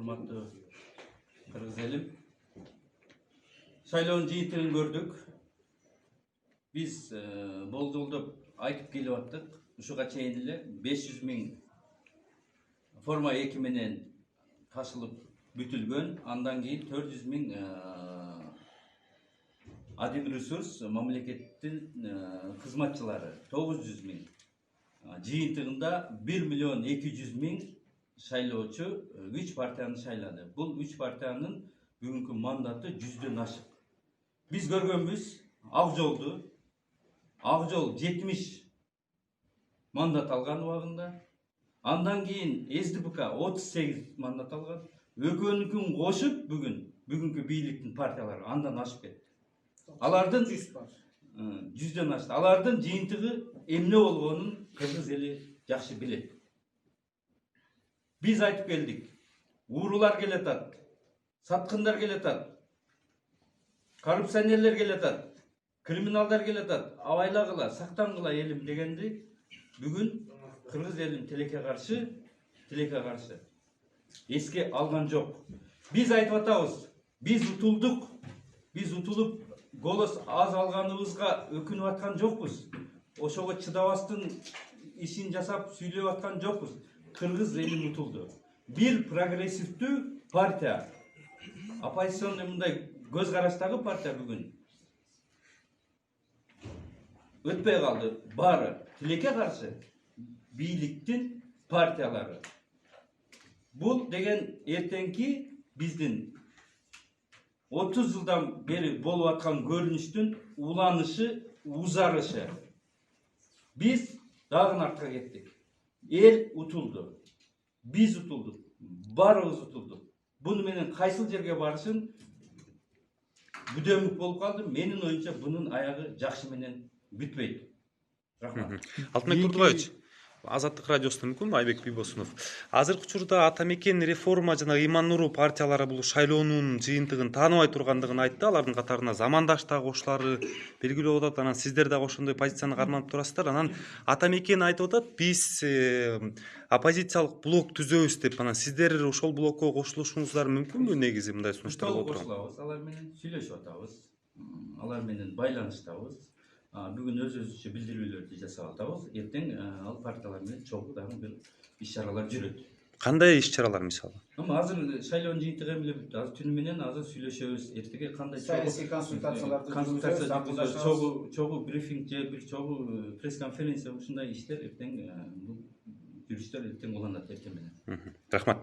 Hurmatlı Kırgız elim. Şaylon jeyitini gördük. Biz boldulduk aytıp gelip attık. Uşuga çeyin ele 500 000 forma ekimenen taşılıp bütülgön. Andan keyin 400 000 adil resurs mamlekettin hizmetçilari 900 000 жыйынтыгында 1.200.000 шайлоочу 3 партияны шайлады. Бул 3 партиянын бүгүнкү мандаты 100дөн ашык. Биз көргөнбүз Ак Жол 70 мандат алган убагында. Андан кийин СДПК 38 мандат алган. Экөөнүкүн кошуп бүгүнкү бийликтин партиялары андан ашып кетти. Алардын 100дөн ашты. Алардын жыйынтыгы эмне болгонун Кыргыз эли жакшы билет. Биз айтып келдик. Уурулар келатат, саткындар келатат, коррупционерлер келатат, криминалдар келатат, абайлагыла, сактангыла элим дегенди бүгүн Кыргыз элин тилекке каршы эске алган жок. Биз айтып атабыз. Биз утулдук. Биз утулуп голос аз алганыбызга өкүнүп аткан жокпуз. Ошого чыдабастын ишин жасап сүйлөп аткан жокпуз. Кыргыз эли утулду. Bir прогрессивдүү партия, оппозиционный мындай көз караштагы партия бүгүн өтпөй калды. Баары тилекке каршы бийликтин партиялары. Бул деген эртеңки биздин 30 жылдан бери болуп аткан көрүнүштүн уланышы, узарышы. Биз дагы артка кеттик. Эл утулду. Биз утулдук. Баарыбыз утулдук. Буну менен кайсыл жерге барышын бүдөмүк болуп калды. Менин оюнча бунун аягы жакшы менен бүтпөйт. Рахмат. Алтынбек Турдубаевич, Азаттык радиосунун мүмкүн Айбек Бийбосунов. Азыркы учурда Ата Мекен реформа жана Иман Нуру партиялары бул шайлоонун жыйынтыгын тааныбай тургандыгын айтты. Алардын катарына замандаш да кошулары белгилүү болуп атат. Анан сиздер дагы ошондой позицияны карманып турасыздар. Анан Ата Мекен айтып атат, биз оппозициялык блок түзөбүз деп. Анан сиздер ошол блокко кошулушуңуздар мүмкүнбү негизи мындай сунуштар болуп турат? Алар менен сүйлөшүп атабыз. Алар менен байланыштабыз. Бүгүн өзүбүзчө билдирүүлөрдү жасап атабыз. Эртең ал партиялар менен чогуу дагы бир иш-чаралар жүрөт. Кандай иш-чаралар мисалы? Азыр шайлоонун жыйынтыгы эмне бүттү? Азыр түнү менен азыр сүйлөшөбүз. Эртеге кандай саясий консультацияларды чогуу брифинг же бир чогуу пресс-конференция ушундай иштер эртең бул жүрүштөр эртең уланат эртең менен. Рахмат.